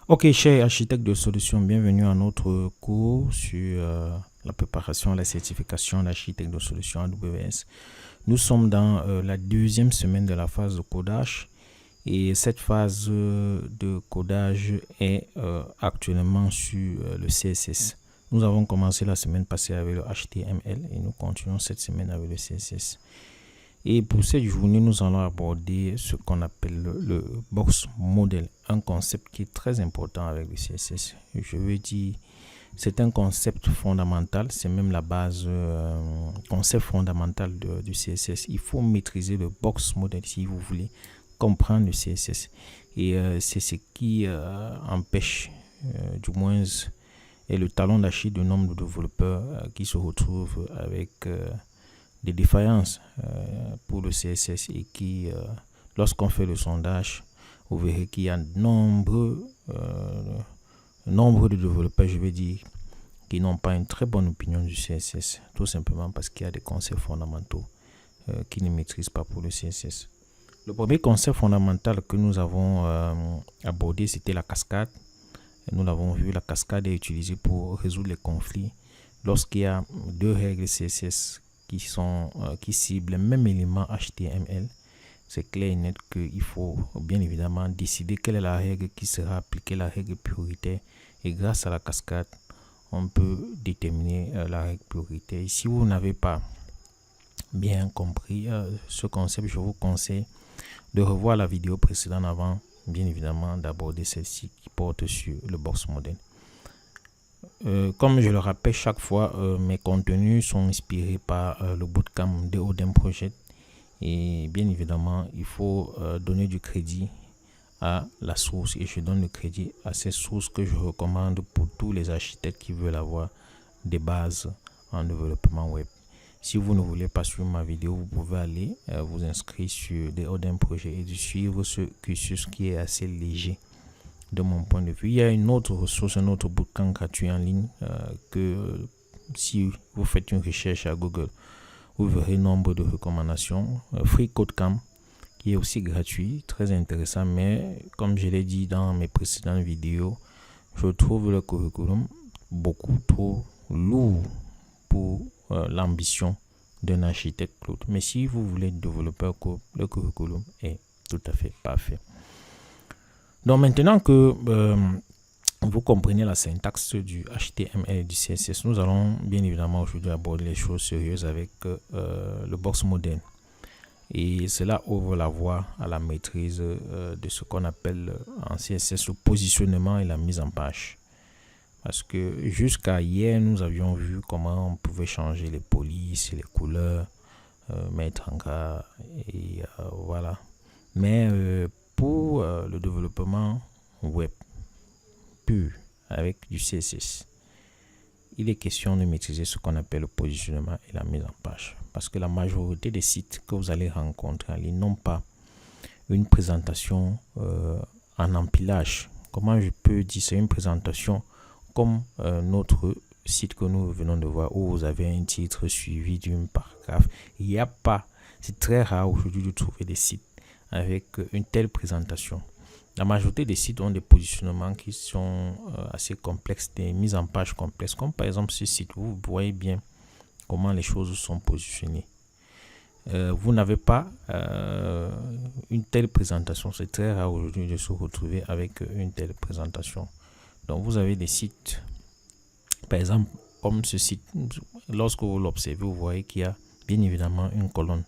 Ok, chers architectes de solutions, bienvenue à notre cours sur la préparation et la certification d'architecte de solutions AWS. Nous sommes dans la deuxième semaine de la phase de codage et cette phase de codage est actuellement sur le CSS. Nous avons commencé la semaine passée avec le HTML et nous continuons cette semaine avec le CSS. Et pour cette journée, nous allons aborder ce qu'on appelle le box model, un concept qui est très important avec le CSS. Je veux dire, c'est un concept fondamental, c'est même la base, concept fondamental du CSS. Il faut maîtriser le box model si vous voulez comprendre le CSS. Et c'est ce qui empêche, du moins, est le talon d'Achille de nombre de développeurs qui se retrouvent avec des défaillances pour le CSS et qui, lorsqu'on fait le sondage, vous verrez qu'il y a nombre de développeurs, je vais dire, qui n'ont pas une très bonne opinion du CSS, tout simplement parce qu'il y a des concepts fondamentaux qu'ils ne maîtrisent pas pour le CSS. Le premier concept fondamental que nous avons abordé, c'était la cascade. Nous l'avons vu, la cascade est utilisée pour résoudre les conflits lorsqu'il y a deux règles CSS qui ciblent le même élément HTML. C'est clair et net qu'il faut bien évidemment décider quelle est la règle qui sera appliquée, la règle prioritaire. Et grâce à la cascade, on peut déterminer la règle prioritaire. Et si vous n'avez pas bien compris ce concept, je vous conseille de revoir la vidéo précédente avant, bien évidemment, d'aborder celle-ci qui porte sur le box model. Comme je le rappelle chaque fois, mes contenus sont inspirés par le bootcamp de Odin Project et bien évidemment il faut donner du crédit à la source et je donne le crédit à ces sources que je recommande pour tous les architectes qui veulent avoir des bases en développement web. Si vous ne voulez pas suivre ma vidéo, vous pouvez aller vous inscrire sur The Odin Project et de suivre ce cursus qui est assez léger. De mon point de vue, il y a une autre ressource, un autre bootcamp gratuit en ligne que si vous faites une recherche à Google, vous verrez nombre de recommandations. Free Code Camp, qui est aussi gratuit, très intéressant, mais comme je l'ai dit dans mes précédentes vidéos, je trouve le curriculum beaucoup trop lourd pour l'ambition d'un architecte Claude. Mais si vous voulez être développeur, le curriculum est tout à fait parfait. Donc maintenant que vous comprenez la syntaxe du HTML et du CSS, nous allons bien évidemment aujourd'hui aborder les choses sérieuses avec le box model. Et cela ouvre la voie à la maîtrise de ce qu'on appelle en CSS le positionnement et la mise en page. Parce que jusqu'à hier, nous avions vu comment on pouvait changer les polices, les couleurs, mettre en gras et voilà. Mais pour le développement web pur avec du CSS, il est question de maîtriser ce qu'on appelle le positionnement et la mise en page. Parce que la majorité des sites que vous allez rencontrer en ligne n'ont pas une présentation en empilage. Comment je peux dire, c'est une présentation comme notre site que nous venons de voir où vous avez un titre suivi d'un paragraphe. Il n'y a pas, c'est très rare aujourd'hui de trouver des sites avec une telle présentation. La majorité des sites ont des positionnements qui sont assez complexes, des mises en page complexes, comme par exemple ce site où vous voyez bien comment les choses sont positionnées. Vous n'avez pas une telle présentation. C'est très rare aujourd'hui de se retrouver avec une telle présentation. Donc vous avez des sites, par exemple, comme ce site, lorsque vous l'observez, vous voyez qu'il y a bien évidemment une colonne.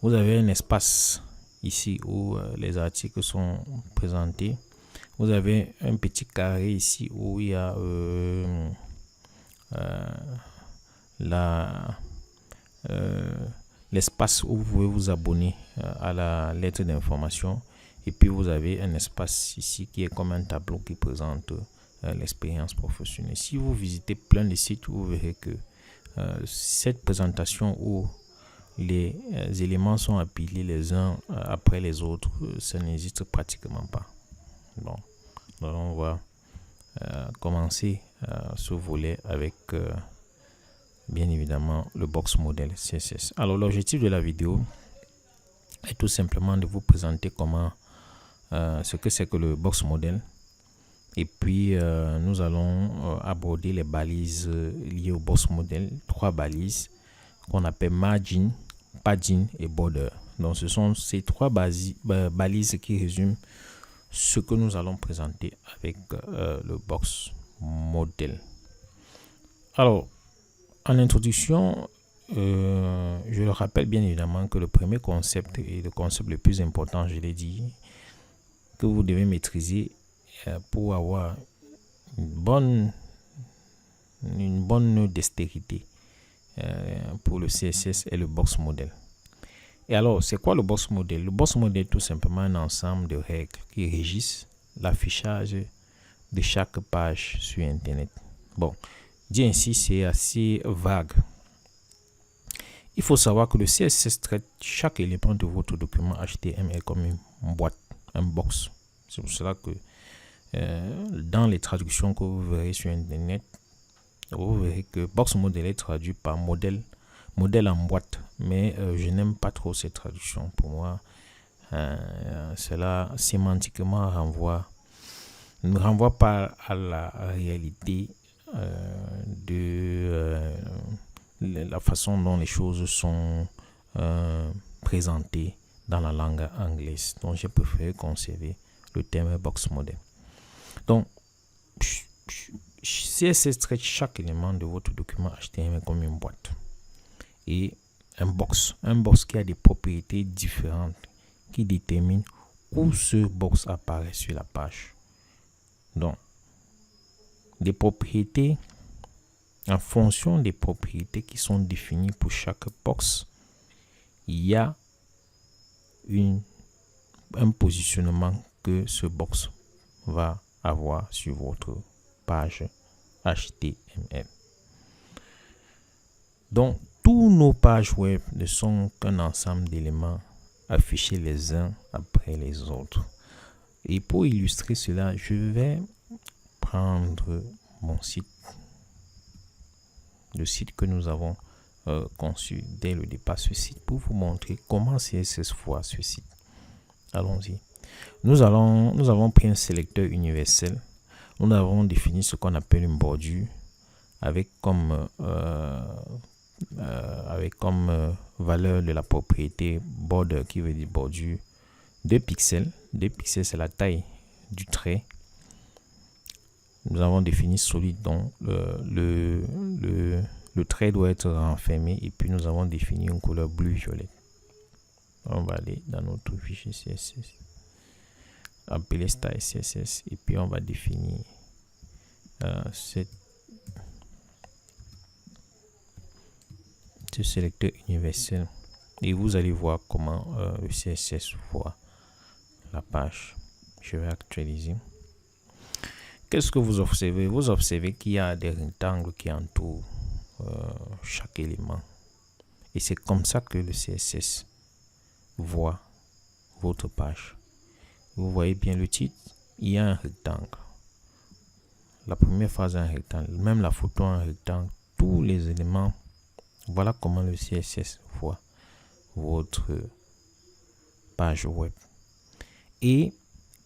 Vous avez un espace ici où les articles sont présentés. Vous avez un petit carré ici où il y a l'espace où vous pouvez vous abonner à la lettre d'information. Et puis vous avez un espace ici qui est comme un tableau qui présente l'expérience professionnelle. Si vous visitez plein de sites, vous verrez que cette présentation où les éléments sont appelés les uns après les autres, ça n'existe pratiquement pas. Bon, alors on va commencer ce volet avec bien évidemment le box model CSS. Alors l'objectif de la vidéo est tout simplement de vous présenter comment ce que c'est que le box model Et puis, nous allons aborder les balises liées au box model. 3 balises qu'on appelle margin, padding et border. Donc, ce sont ces 3 balises qui résument ce que nous allons présenter avec le box model. Alors, en introduction, je le rappelle bien évidemment que le premier concept et le concept le plus important, je l'ai dit, que vous devez maîtriser pour avoir une bonne dextérité pour le CSS et le box model. Et alors, c'est quoi le box model? Le box model est tout simplement un ensemble de règles qui régissent l'affichage de chaque page sur Internet. Bon, dit ainsi, c'est assez vague. Il faut savoir que le CSS traite chaque élément de votre document HTML comme une boîte, un box. C'est pour cela que dans les traductions que vous verrez sur Internet, vous verrez que box model est traduit par modèle en boîte. Mais je n'aime pas trop cette traduction. Pour moi, cela sémantiquement ne renvoie pas à la réalité de la façon dont les choses sont présentées dans la langue anglaise. Donc, j'ai préféré conserver le terme box model. Donc, CSS traite chaque élément de votre document HTML comme une boîte. Et un box qui a des propriétés différentes qui déterminent où ce box apparaît sur la page. Donc, des propriétés, en fonction des propriétés qui sont définies pour chaque box, il y a un positionnement que ce box va avoir sur votre page HTML. Donc, tous nos pages web ne sont qu'un ensemble d'éléments affichés les uns après les autres. Et pour illustrer cela, je vais prendre mon site, le site que nous avons conçu dès le départ, ce site, pour vous montrer comment CSS voit ce site. Allons-y. Nous avons pris un sélecteur universel. Nous avons défini ce qu'on appelle une bordure avec comme valeur de la propriété border, qui veut dire bordure, 2 pixels. 2 pixels, c'est la taille du trait. Nous avons défini solide, donc le trait doit être renfermé, et puis nous avons défini une couleur bleu-violet. On va aller dans notre fichier CSS, appeler style CSS, et puis on va définir ce sélecteur universel, et vous allez voir comment le CSS voit la page. Je vais actualiser. Qu'est-ce que vous observez? Vous observez qu'il y a des rectangles qui entourent chaque élément, et c'est comme ça que le CSS voit votre page. Vous voyez bien le titre, il y a un rectangle. La première phrase est un rectangle, même la photo est un rectangle, tous les éléments. Voilà comment le CSS voit votre page web. Et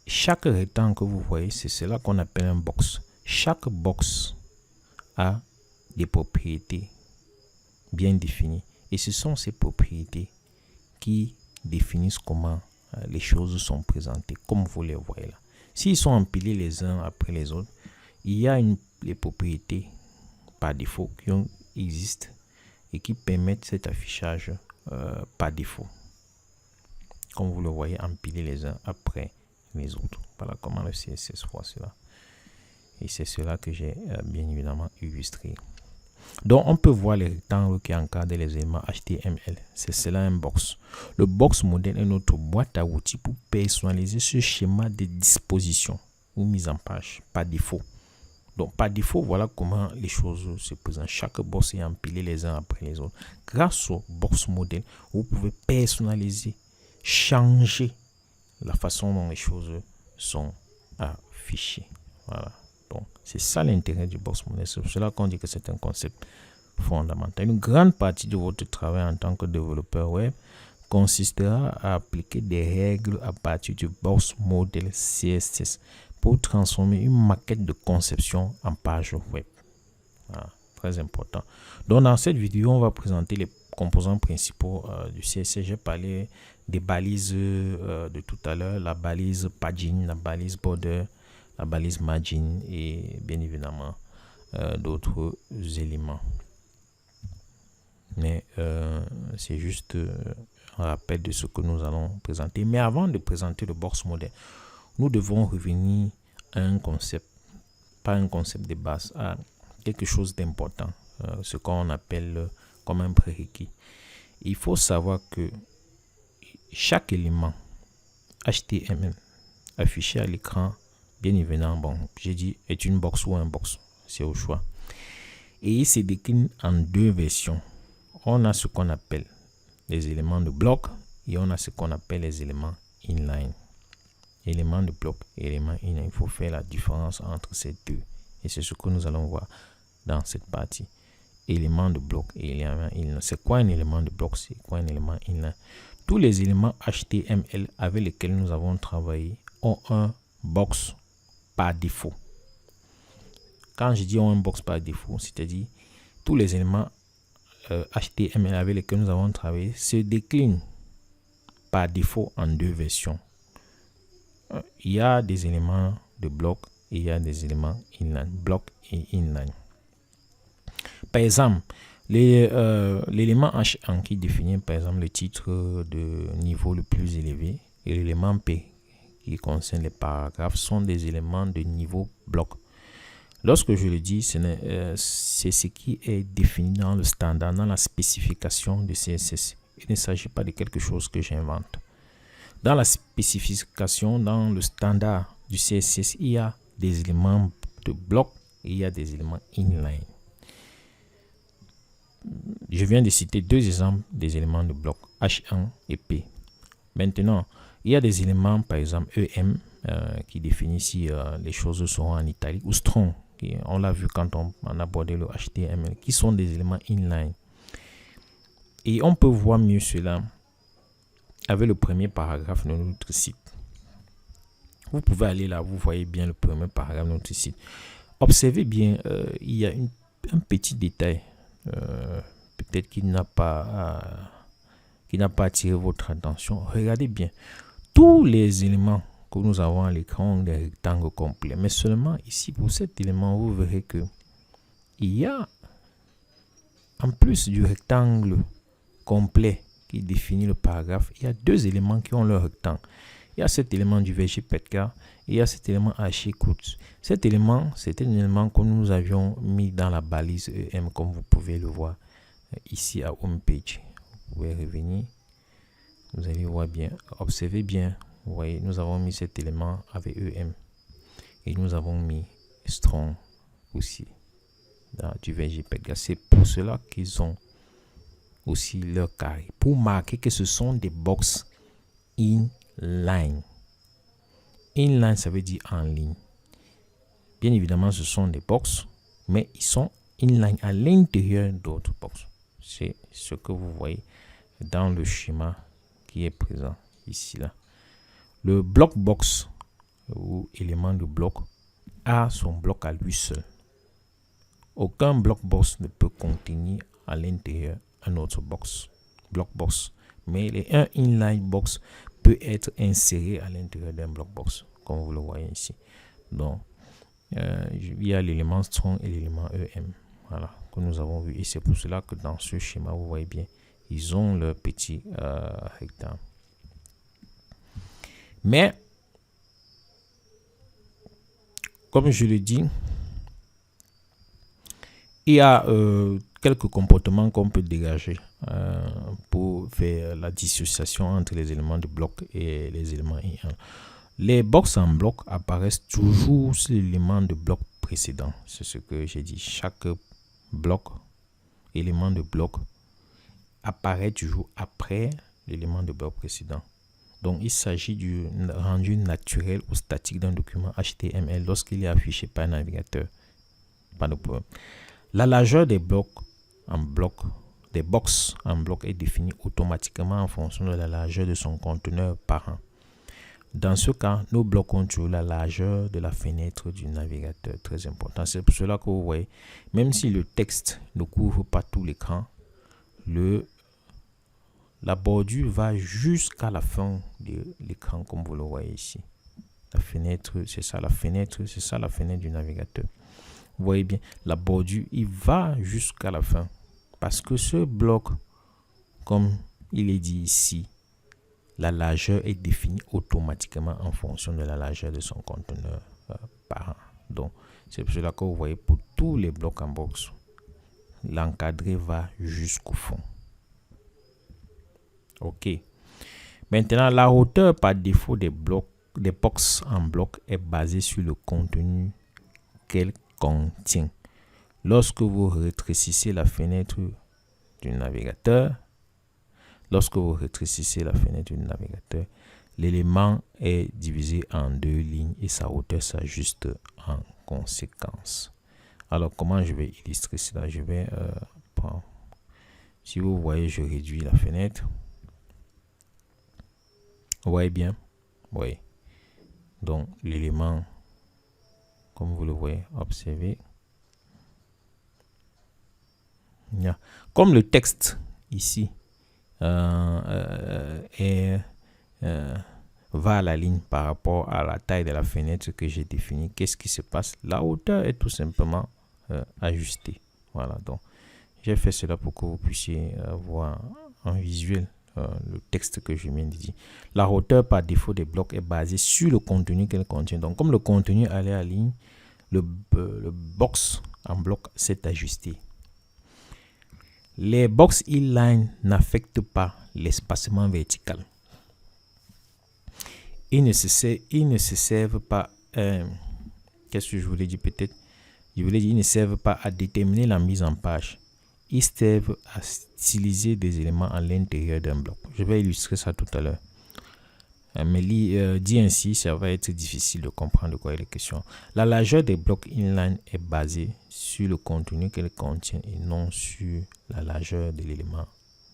chaque rectangle que vous voyez, c'est cela qu'on appelle un box. Chaque box a des propriétés bien définies. Et ce sont ces propriétés qui définissent comment les choses sont présentées, comme vous les voyez là. S'ils sont empilés les uns après les autres, il y a les propriétés par défaut qui existent et qui permettent cet affichage par défaut. Comme vous le voyez, empilés les uns après les autres. Voilà comment le CSS voit cela. Et c'est cela que j'ai bien évidemment illustré. Donc, on peut voir les rectangles qui encadrent les éléments HTML. C'est cela un box. Le box modèle est notre boîte à outils pour personnaliser ce schéma de disposition ou mise en page par défaut. Donc, par défaut, voilà comment les choses se présentent. Chaque box est empilé les uns après les autres. Grâce au box modèle, vous pouvez personnaliser, changer la façon dont les choses sont affichées. Voilà. Donc, c'est ça l'intérêt du box model. C'est pour cela qu'on dit que c'est un concept fondamental. Une grande partie de votre travail en tant que développeur web consistera à appliquer des règles à partir du box model CSS pour transformer une maquette de conception en page web. Voilà, très important. Donc, dans cette vidéo, on va présenter les composants principaux du CSS. J'ai parlé des balises de tout à l'heure, la balise padding, la balise border, la balise margin et bien évidemment d'autres éléments. Mais c'est juste un rappel de ce que nous allons présenter. Mais avant de présenter le box model, nous devons revenir à un concept, pas un concept de base, à quelque chose d'important, ce qu'on appelle comme un prérequis. Il faut savoir que chaque élément HTML affiché à l'écran, bien évidemment, bon, j'ai dit est une box ou un box, c'est au choix. Et il se décline en deux versions. On a ce qu'on appelle les éléments de bloc et on a ce qu'on appelle les éléments inline. Éléments de bloc et éléments inline, il faut faire la différence entre ces deux. Et c'est ce que nous allons voir dans cette partie. Éléments de bloc et éléments inline. C'est quoi un élément de bloc? C'est quoi un élément inline? Tous les éléments HTML avec lesquels nous avons travaillé ont un box par défaut. Quand je dis ont un box par défaut, c'est-à-dire tous les éléments HTML avec lesquels nous avons travaillé se déclinent par défaut en deux versions. Il y a des éléments de bloc et il y a des éléments inline, bloc et inline. Par exemple, l'élément H1 qui définit par exemple le titre de niveau le plus élevé et l'élément P qui concerne les paragraphes sont des éléments de niveau bloc. Lorsque je le dis, c'est ce qui est défini dans le standard, dans la spécification de CSS. Il ne s'agit pas de quelque chose que j'invente. Dans la spécification, dans le standard du CSS, il y a des éléments de bloc et il y a des éléments inline. Je viens de citer deux exemples des éléments de bloc, H1 et P. Maintenant, il y a des éléments, par exemple EM, qui définit si les choses seront en italique, ou strong, on l'a vu quand on abordait le HTML, qui sont des éléments inline. Et on peut voir mieux cela avec le premier paragraphe de notre site. Vous pouvez aller là, vous voyez bien le premier paragraphe de notre site. Observez bien, il y a un petit détail, peut-être qui n'a pas attiré votre attention. Regardez bien, tous les éléments que nous avons à l'écran ont des rectangles complets, mais seulement ici pour cet élément vous verrez que il y a en plus du rectangle complet qui définit le paragraphe, il y a deux éléments qui ont leur rectangle. Il y a cet élément du VGPK et il y a cet élément HECOUT. Cet élément, c'est un élément que nous avions mis dans la balise EM, comme vous pouvez le voir ici à Home Page. Vous pouvez revenir, vous allez voir bien, observez bien. Vous voyez, nous avons mis cet élément avec EM et nous avons mis strong aussi dans du VGPK. C'est pour cela qu'ils ont aussi leur carré, pour marquer que ce sont des box inline. Inline, ça veut dire en ligne. Bien évidemment, ce sont des box, mais ils sont inline à l'intérieur d'autres box. C'est ce que vous voyez dans le schéma qui est présent ici là. Le block box ou élément de bloc a son bloc à lui seul. Aucun block box ne peut contenir à l'intérieur un autre block box, mais un inline box peut être inséré à l'intérieur d'un block box, comme vous le voyez ici. Donc, il y a l'élément strong et l'élément EM, voilà, que nous avons vu. Et c'est pour cela que dans ce schéma, vous voyez bien, ils ont leur petit rectangle. Mais, comme je le dis, il y a quelques comportements qu'on peut dégager pour faire la dissociation entre les éléments de bloc et les éléments inline. Les box en bloc apparaissent toujours sur l'élément de bloc précédent. C'est ce que j'ai dit. Chaque bloc, élément de bloc, apparaît toujours après l'élément de bloc précédent. Donc, il s'agit du rendu naturel ou statique d'un document HTML lorsqu'il est affiché par un navigateur. Pas de problème. La largeur des blocs en bloc, des box en bloc est définie automatiquement en fonction de la largeur de son conteneur parent. Dans ce cas, nous bloquons toujours la largeur de la fenêtre du navigateur. Très important. C'est pour cela que vous voyez, même si le texte ne couvre pas tout l'écran, la bordure va jusqu'à la fin de l'écran, comme vous le voyez ici. La fenêtre, c'est ça la fenêtre, c'est ça la fenêtre du navigateur. Vous voyez bien, la bordure, il va jusqu'à la fin. Parce que ce bloc, comme il est dit ici, la largeur est définie automatiquement en fonction de la largeur de son conteneur parent. Donc, c'est pour cela que vous voyez, pour tous les blocs en box, l'encadré va jusqu'au fond. OK. Maintenant, la hauteur par défaut des box en bloc est basée sur le contenu qu'elle contient. Lorsque vous rétrécissez la fenêtre du navigateur, l'élément est divisé en 2 lignes et sa hauteur s'ajuste en conséquence. Alors, comment je vais illustrer cela? Je vais prendre. Si vous voyez, je réduis la fenêtre. Vous voyez bien? Oui. Donc, l'élément, comme vous le voyez, observez. Comme le texte ici va à la ligne par rapport à la taille de la fenêtre que j'ai définie, qu'est-ce qui se passe? La hauteur est tout simplement ajustée. Voilà, donc j'ai fait cela pour que vous puissiez voir en visuel le texte que je viens de dire. La hauteur par défaut des blocs est basée sur le contenu qu'elle contient. Donc, comme le contenu allait à la ligne, le box en bloc s'est ajusté. Les box inline n'affectent pas l'espacement vertical. Ils ne se servent pas. Qu'est-ce que je voulais dire peut-être? Je voulais dire ils ne servent pas à déterminer la mise en page. Ils servent à styliser des éléments à l'intérieur d'un bloc. Je vais illustrer ça tout à l'heure. Mais dit ainsi, ça va être difficile de comprendre de quoi il est question. La largeur des blocs inline est basée sur le contenu qu'elle contient et non sur la largeur de l'élément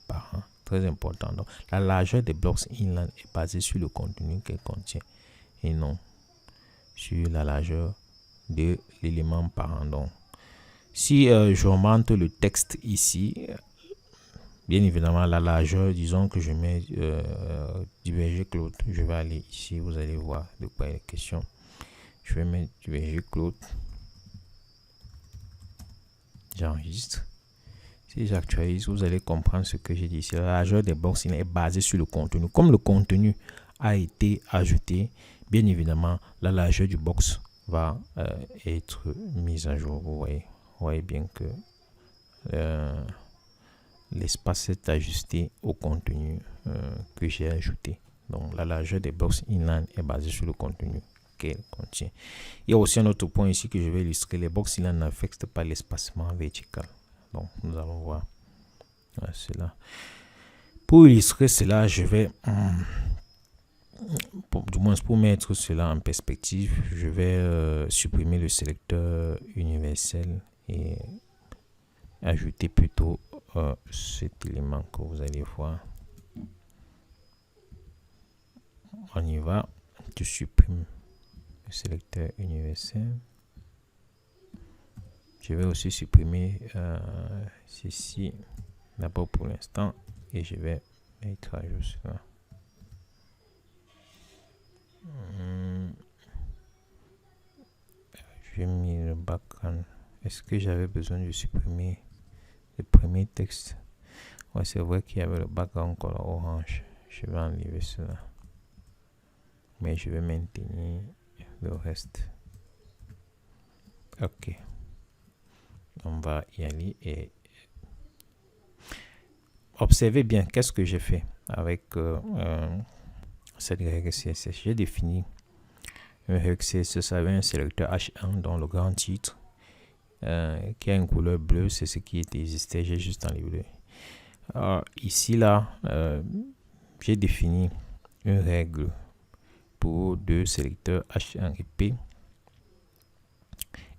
parent. Très important. Donc, la largeur des blocs inline est basée sur le contenu qu'elle contient et non sur la largeur de l'élément parent. Donc, si j'augmente le texte ici, bien évidemment, la largeur, disons que je mets du berger Claude. Je vais aller ici, vous allez voir de quoi il est question. Je vais mettre du berger Claude. J'enregistre. Si j'actualise, vous allez comprendre ce que j'ai dit ici. La largeur des box est basée sur le contenu. Comme le contenu a été ajouté, bien évidemment, la largeur du box va être mise à jour. Vous voyez bien que l'espace est ajusté au contenu que j'ai ajouté. Donc, la largeur des box inline est basée sur le contenu qu'elle contient. Il y a aussi un autre point ici que je vais illustrer. Les box inline n'affectent pas l'espacement vertical. Donc, nous allons voir cela. Pour illustrer cela, je vais, du moins pour mettre cela en perspective, je vais supprimer le sélecteur universel et ajouter plutôt cet élément que vous allez voir. On y va. Je supprime le sélecteur universel. Je vais aussi supprimer ceci d'abord pour l'instant et je vais mettre à jour cela. J'ai mis le background. Est-ce que j'avais besoin de supprimer le premier texte? Ouais, c'est vrai qu'il y avait le background color orange. Je vais enlever cela. Mais je vais maintenir le reste. Ok. On va y aller et observez bien qu'est-ce que j'ai fait avec cette règle CSS. J'ai défini une règle CSS avec un sélecteur H1 dans le grand titre qui a une couleur bleue, c'est ce qui existait. J'ai juste enlevé. Ici là, j'ai défini une règle pour deux sélecteurs H1 et P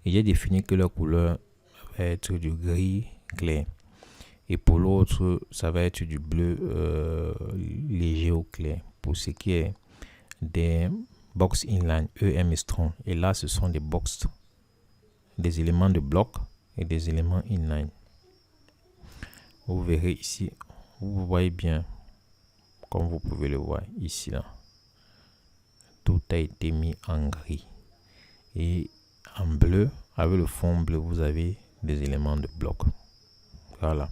et j'ai défini que leur couleur va être du gris clair et pour l'autre ça va être du bleu léger au clair pour ce qui est des box inline EM et strong. Et là, ce sont des box, des éléments de bloc et des éléments inline. Vous verrez ici, vous voyez bien, comme vous pouvez le voir ici là. Tout a été mis en gris. Et en bleu, avec le fond bleu, vous avez des éléments de bloc. Voilà.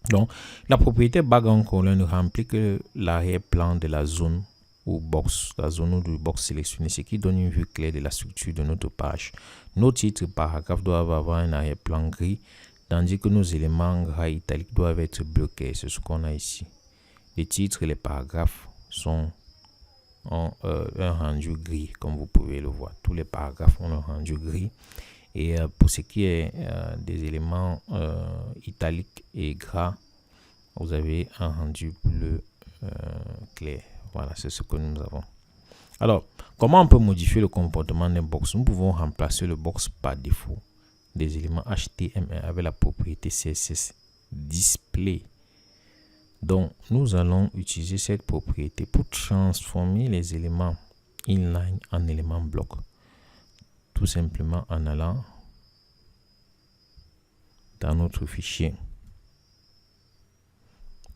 Donc, la propriété background color ne remplit que l'arrière-plan de la zone ou box, la zone ou du box sélectionné, ce qui donne une vue claire de la structure de notre page. Nos titres et paragraphes doivent avoir un arrière-plan gris, tandis que nos éléments gras italiques doivent être bloqués. C'est ce qu'on a ici. Les titres et les paragraphes ont un rendu gris, comme vous pouvez le voir. Tous les paragraphes ont un rendu gris. Et pour ce qui est des éléments italiques et gras, vous avez un rendu bleu clair. Voilà, c'est ce que nous avons. Alors, comment on peut modifier le comportement d'un box? Nous pouvons remplacer le box par défaut des éléments HTML avec la propriété CSS Display. Donc, nous allons utiliser cette propriété pour transformer les éléments inline en éléments bloc. Tout simplement en allant dans notre fichier.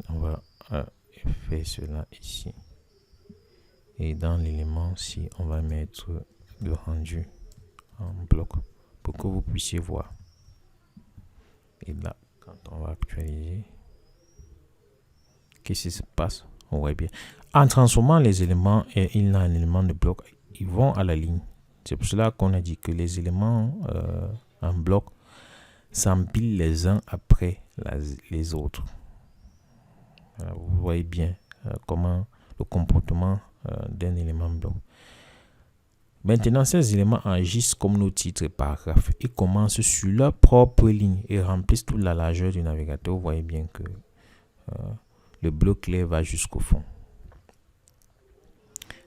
On va faire cela ici. Et dans l'élément ci, on va mettre le rendu en bloc pour que vous puissiez voir. Et là, quand on va actualiser, qu'est-ce qui se passe? On voit bien. En transformant les éléments inline en éléments de bloc, ils vont à la ligne. C'est pour cela qu'on a dit que les éléments en bloc s'empilent les uns après les autres. Vous voyez bien comment le comportement d'un élément bloc. Maintenant, ces éléments agissent comme nos titres et paragraphes. Ils commencent sur leur propre ligne et remplissent toute la largeur du navigateur. Vous voyez bien que le bloc clair va jusqu'au fond.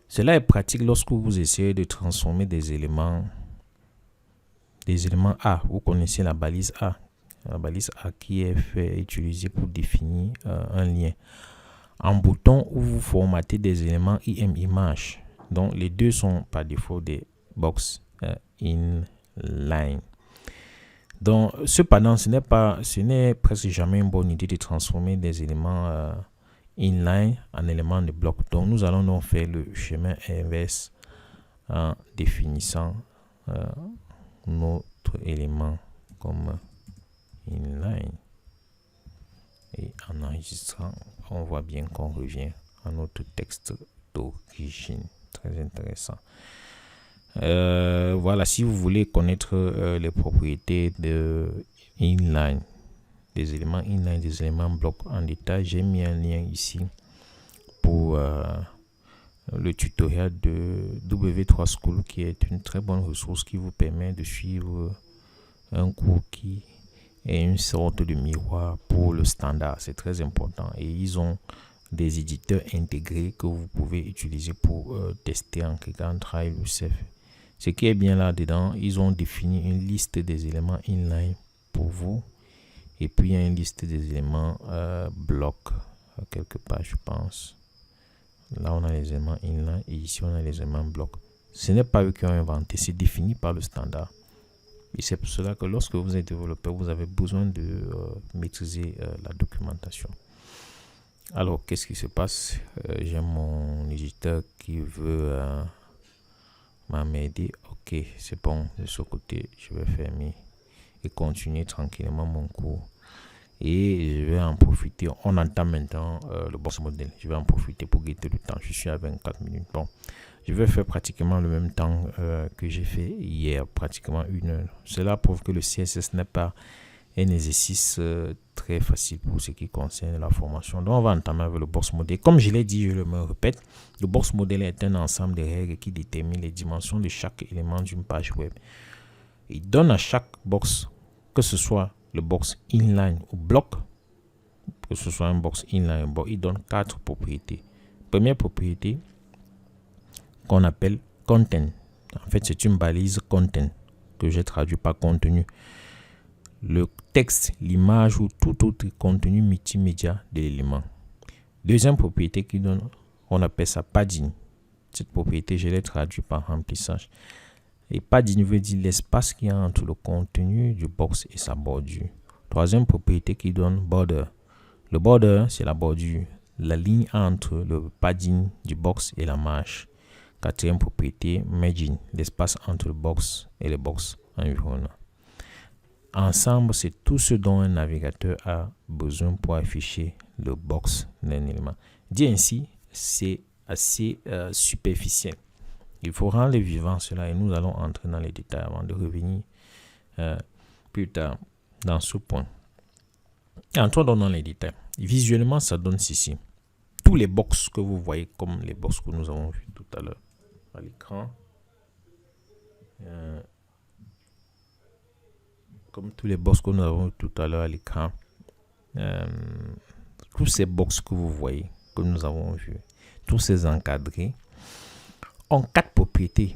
Cela est pratique lorsque vous essayez de transformer des éléments A. Vous connaissez la balise A. La balise A qui est utilisée pour définir un lien. En bouton où vous formatez des éléments image. Donc les deux sont par défaut des box inline. Donc cependant, ce n'est presque jamais une bonne idée de transformer des éléments inline en éléments de bloc. Donc nous allons donc faire le chemin inverse en définissant notre élément comme inline. Et en enregistrant, on voit bien qu'on revient à notre texte d'origine. Très intéressant. Voilà, si vous voulez connaître les propriétés de inline, des éléments inline, des éléments bloc en détail, j'ai mis un lien ici pour le tutoriel de W3 School, qui est une très bonne ressource qui vous permet de suivre un cours qui est une sorte de miroir pour le standard. C'est très important et ils ont des éditeurs intégrés que vous pouvez utiliser pour tester en cliquant Try Yourself. Ce qui est bien là-dedans, ils ont défini une liste des éléments inline pour vous. Et puis, il y a une liste des éléments bloc, quelque part, je pense. Là, on a les éléments inline et ici, on a les éléments bloc. Ce n'est pas eux qui ont inventé, c'est défini par le standard. Et c'est pour cela que lorsque vous êtes développeur, vous avez besoin de maîtriser la documentation. Alors, qu'est-ce qui se passe? J'ai mon éditeur qui veut m'aider. Ok, c'est bon, de ce côté, je vais fermer et continuer tranquillement mon cours. Et je vais en profiter. On entend maintenant le box model. Je vais en profiter pour guetter le temps. Je suis à 24 minutes. Bon, je vais faire pratiquement le même temps que j'ai fait hier, pratiquement 1 heure. Cela prouve que le CSS n'est pas un exercice très facile pour ce qui concerne la formation. Donc, on va entamer avec le box model. Comme je l'ai dit, je le répète, le box model est un ensemble de règles qui déterminent les dimensions de chaque élément d'une page web. Il donne à chaque box, que ce soit le box inline ou bloc, que ce soit un box inline ou bloc, il donne 4 propriétés. Première propriété qu'on appelle content. En fait, c'est une balise content que j'ai traduit par contenu. Le texte, l'image ou tout autre contenu multimédia de l'élément. Deuxième propriété qui donne, on appelle ça padding. Cette propriété, je l'ai traduite par remplissage. Et padding veut dire l'espace qui est entre le contenu du box et sa bordure. Troisième propriété qui donne border. Le border, c'est la bordure, la ligne entre le padding du box et la marge. Quatrième propriété, margin, l'espace entre le box et le box environnant. Ensemble, c'est tout ce dont un navigateur a besoin pour afficher le box d'un élément. Dit ainsi, c'est assez superficiel. Il faut rendre vivant cela et nous allons entrer dans les détails avant de revenir plus tard dans ce point. Entrons dans les détails. Visuellement, ça donne ceci. Tous les box que vous voyez comme les box que nous avons vus tout à l'heure à l'écran. Comme tous les box que nous avons vus tout à l'heure à l'écran. Tous ces box que vous voyez, que nous avons vus, tous ces encadrés, ont 4 propriétés,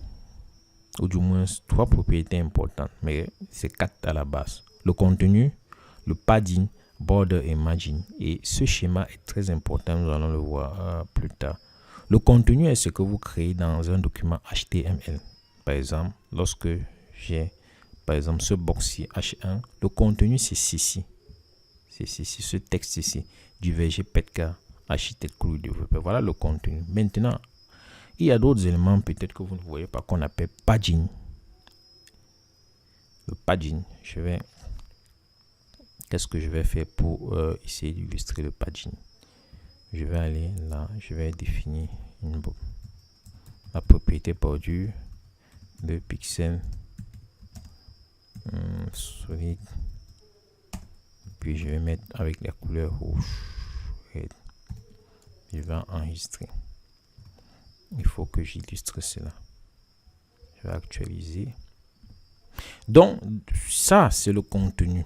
ou du moins 3 propriétés importantes, mais c'est 4 à la base. Le contenu, le padding, border et margin. Et ce schéma est très important, nous allons le voir plus tard. Le contenu est ce que vous créez dans un document HTML. Par exemple, lorsque j'ai, par exemple, ce box-ci H1, le contenu c'est ceci. C'est ceci, ce texte ici, du VG Petka, architecte ou développeur. Voilà le contenu. Maintenant, il y a d'autres éléments peut-être que vous ne voyez pas qu'on appelle padding. Le padding, qu'est-ce que je vais faire pour essayer d'illustrer le padding? Je vais aller là, je vais définir la propriété bordure de pixels solide. Puis je vais mettre avec la couleur rouge. Je vais enregistrer. Il faut que j'illustre cela. Je vais actualiser. Donc, ça, c'est le contenu.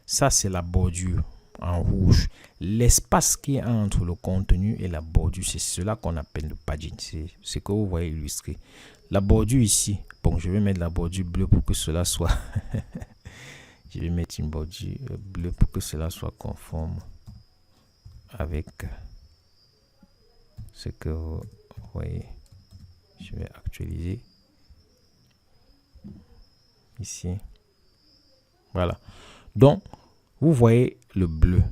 Ça, c'est la bordure en rouge. L'espace qui est entre le contenu et la bordure, c'est cela qu'on appelle le padding. C'est ce que vous voyez illustré. La bordure ici, bon, je vais mettre la bordure bleue pour que cela soit... je vais mettre une bordure bleue pour que cela soit conforme avec ce que vous voyez. Je vais actualiser ici. Voilà. Donc, vous voyez le bleu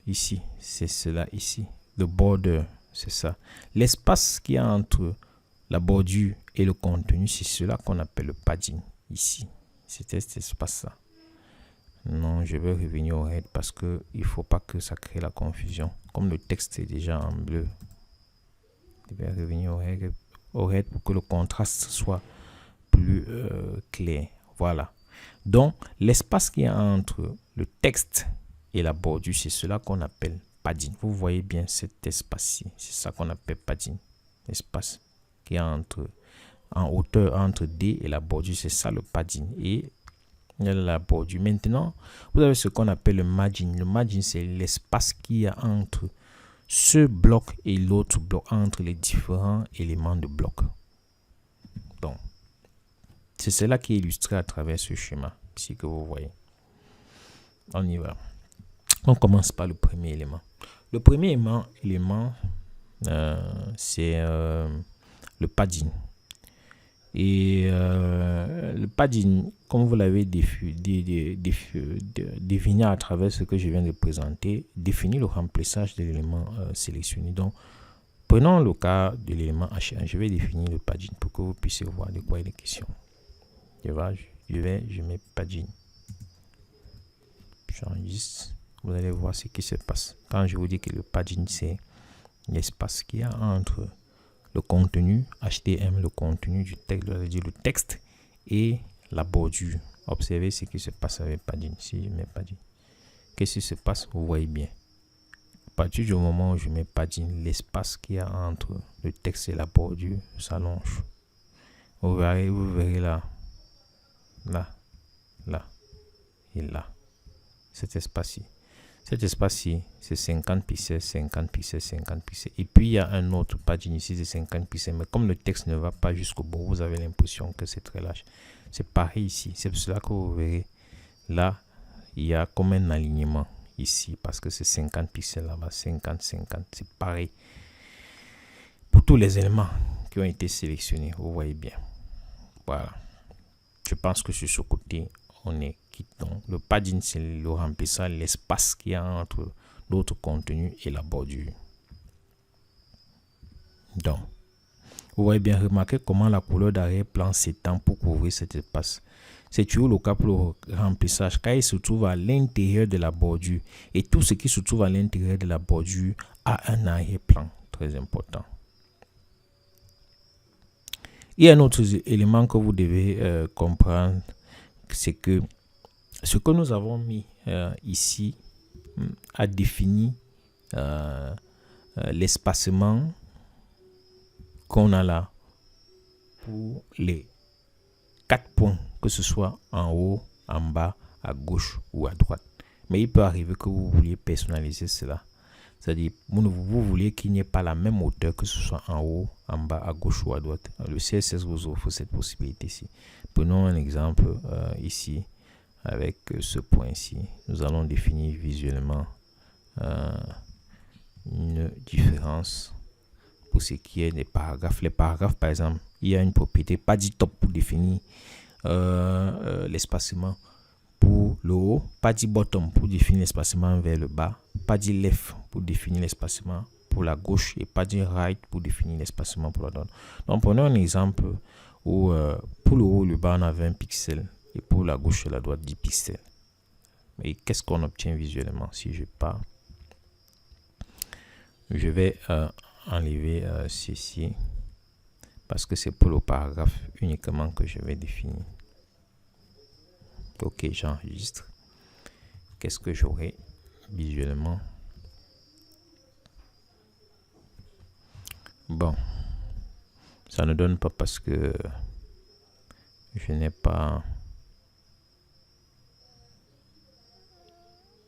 ici, c'est cela ici. Le border, c'est ça. L'espace qui est entre la bordure et le contenu, c'est cela qu'on appelle le padding ici. C'était cet espace-là. Non, je vais revenir au head parce que il faut pas que ça crée la confusion. Comme le texte est déjà en bleu, je vais revenir au head pour que le contraste soit plus clair. Voilà. Donc, l'espace qui est entre le texte et la bordure, c'est cela qu'on appelle padding. Vous voyez bien cet espace-ci. C'est ça qu'on appelle padding. L'espace qui est en hauteur entre D et la bordure, c'est ça le padding. Et la bordure. Maintenant, vous avez ce qu'on appelle le margin. Le margin, c'est l'espace qui est entre ce bloc et l'autre bloc, entre les différents éléments de bloc. Donc, c'est cela qui est illustré à travers ce schéma ici que vous voyez. On y va. On commence par le premier élément. Le premier élément, c'est le padding. Et le padding, comme vous l'avez défini à travers ce que je viens de présenter, définit le remplissage de l'élément sélectionné. Donc, prenons le cas de l'élément H1. Je vais définir le padding pour que vous puissiez voir de quoi il est question. Je mets padding. J'enregistre. Vous allez voir ce qui se passe. Quand je vous dis que le padding, c'est l'espace qu'il y a entre le contenu HTML, le contenu du texte, c'est-à-dire le texte et la bordure. Observez ce qui se passe avec padding. Si je mets padding, qu'est-ce qui se passe? Vous voyez bien. À partir du moment où je mets padding, l'espace qu'il y a entre le texte et la bordure s'allonge. Vous verrez là, et là. Cet espace-ci. Cet espace-ci, c'est 50 pixels, 50 pixels, 50 pixels. Et puis, il y a un autre padding ici de 50 pixels. Mais comme le texte ne va pas jusqu'au bout, vous avez l'impression que c'est très large. C'est pareil ici. C'est pour cela que vous verrez, là, il y a comme un alignement ici. Parce que c'est 50 pixels là-bas, 50, 50. C'est pareil pour tous les éléments qui ont été sélectionnés. Vous voyez bien. Voilà. Je pense que sur ce côté, on est quitte. Donc, le padding, c'est le remplissage, l'espace qu'il y a entre l'autre contenu et la bordure. Donc, vous voyez bien, remarquez comment la couleur d'arrière-plan s'étend pour couvrir cet espace. C'est toujours le cas pour le remplissage, car il se trouve à l'intérieur de la bordure. Et tout ce qui se trouve à l'intérieur de la bordure a un arrière-plan très important. Il y a un autre élément que vous devez comprendre, c'est que ce que nous avons mis ici a défini l'espacement qu'on a là pour les 4 points, que ce soit en haut, en bas, à gauche ou à droite. Mais il peut arriver que vous vouliez personnaliser cela. C'est-à-dire, vous vouliez qu'il n'y ait pas la même hauteur, que ce soit en haut, en bas, à gauche ou à droite. Le CSS vous offre cette possibilité-ci. Prenons un exemple ici, avec ce point-ci. Nous allons définir visuellement une différence pour ce qui est des paragraphes. Les paragraphes, par exemple, il y a une propriété pas dit top pour définir l'espacement pour le haut, pas dit bottom pour définir l'espacement vers le bas, pas dit left pour définir l'espacement pour la gauche et pas dit right pour définir l'espacement pour la droite. Donc prenons un exemple où pour le haut, le bas on a 20 pixels et pour la gauche et la droite 10 pixels. Et qu'est-ce qu'on obtient visuellement si je pars? Je vais enlever ceci parce que c'est pour le paragraphe uniquement que je vais définir. Ok, j'enregistre. Qu'est-ce que j'aurai visuellement? Bon, ça ne donne pas parce que je n'ai pas.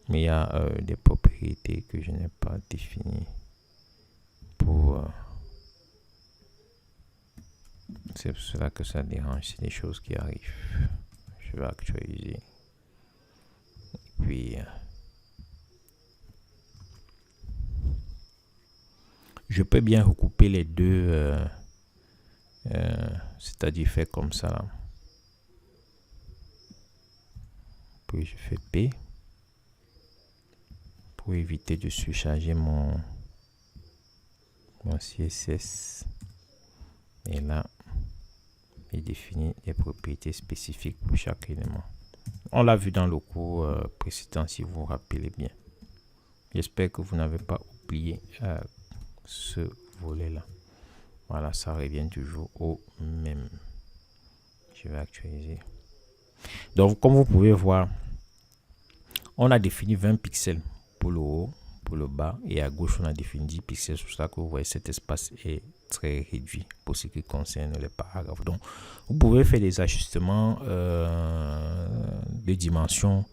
Mais il y a des propriétés que je n'ai pas définies pour. C'est pour cela que ça dérange. C'est des choses qui arrivent. Je vais actualiser. Et puis. Je peux bien recouper les deux, c'est-à-dire faire comme ça là. Puis je fais P pour éviter de surcharger mon CSS. Et là, il définit des propriétés spécifiques pour chaque élément. On l'a vu dans le cours précédent, si vous vous rappelez bien. J'espère que vous n'avez pas oublié ce volet-là. Voilà, ça revient toujours au même. Je vais actualiser. Donc, comme vous pouvez voir, on a défini 20 pixels pour le haut, pour le bas, et à gauche, on a défini 10 pixels. C'est pour ça que vous voyez, cet espace est très réduit pour ce qui concerne les paragraphes. Donc, vous pouvez faire des ajustements de dimension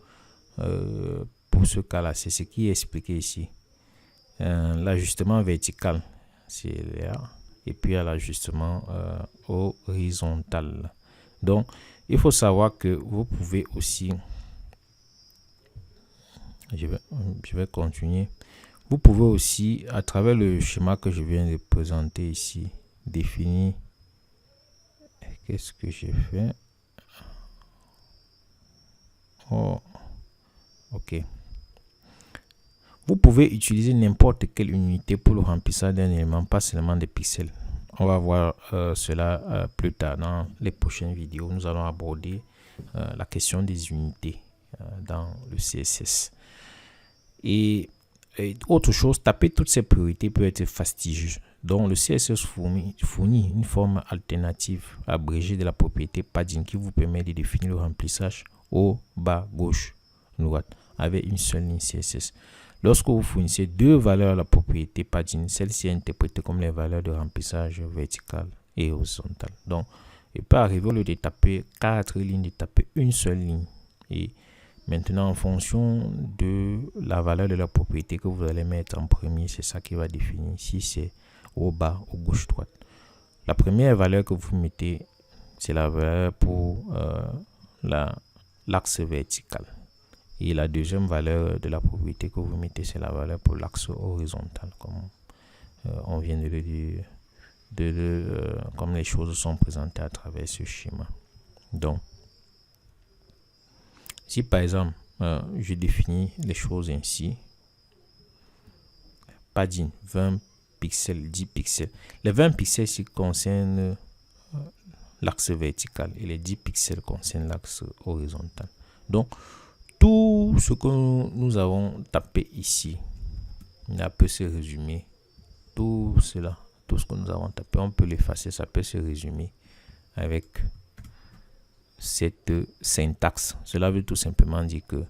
pour ce cas-là. C'est ce qui est expliqué ici. L'ajustement vertical, c'est là, et puis à l'ajustement horizontal. Donc, il faut savoir que vous pouvez aussi, je vais continuer, vous pouvez aussi, à travers le schéma que je viens de présenter ici, définir, qu'est-ce que j'ai fait? Oh, ok. Vous pouvez utiliser n'importe quelle unité pour le remplissage d'un élément, pas seulement des pixels. On va voir cela plus tard dans les prochaines vidéos. Nous allons aborder la question des unités dans le CSS. Et autre chose, taper toutes ces priorités peut être fastidieux. Donc le CSS fournit une forme alternative abrégée de la propriété padding qui vous permet de définir le remplissage haut, bas, gauche, droite avec une seule ligne CSS. Lorsque vous fournissez deux valeurs à la propriété padding, celle-ci est interprétée comme les valeurs de remplissage vertical et horizontal. Donc, il peut arriver au lieu de taper 4 lignes, de taper une seule ligne. Et maintenant, en fonction de la valeur de la propriété que vous allez mettre en premier, c'est ça qui va définir si c'est au bas, au gauche, droite. La première valeur que vous mettez, c'est la valeur pour l'axe vertical. Et la deuxième valeur de la propriété que vous mettez, c'est la valeur pour l'axe horizontal, comme on vient de le dire comme les choses sont présentées à travers ce schéma. Donc, si par exemple, je définis les choses ainsi, padding 20 pixels, 10 pixels. Les 20 pixels ici concernent l'axe vertical et les 10 pixels concernent l'axe horizontal. Donc, tout ce que nous avons tapé ici, ça peut se résumer. Tout cela, tout ce que nous avons tapé, on peut l'effacer, ça peut se résumer avec cette syntaxe. Cela veut tout simplement dire que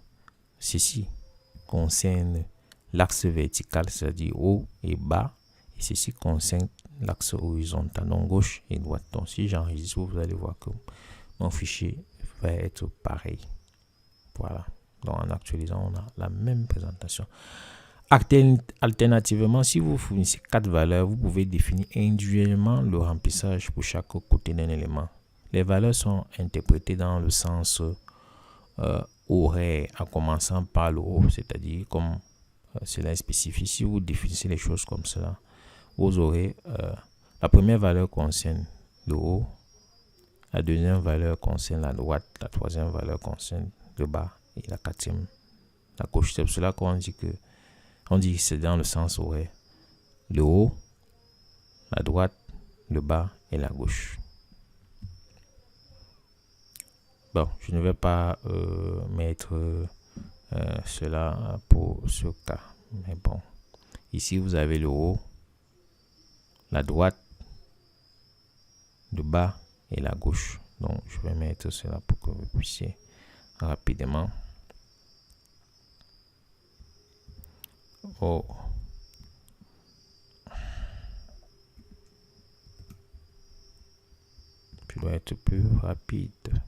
ceci concerne l'axe vertical, c'est-à-dire haut et bas, et ceci concerne l'axe horizontal, donc gauche et droite. Donc si j'enregistre, vous allez voir que mon fichier va être pareil. Voilà. Donc en actualisant, on a la même présentation. Alternativement, si vous fournissez 4 valeurs, vous pouvez définir individuellement le remplissage pour chaque côté d'un élément. Les valeurs sont interprétées dans le sens horaire, en commençant par le haut, c'est-à-dire comme cela est spécifié. Si vous définissez les choses comme cela, vous aurez la première valeur concerne le haut, la deuxième valeur concerne la droite, la troisième valeur concerne le bas et la quatrième la gauche. C'est pour cela qu'on dit que c'est dans le sens horaire. Le haut, la droite, le bas et la gauche. Bon, je ne vais pas mettre cela pour ce cas. Mais bon, ici vous avez le haut, la droite, le bas et la gauche. Donc, je vais mettre cela pour que vous puissiez rapidement. Oh. Je dois être plus rapide.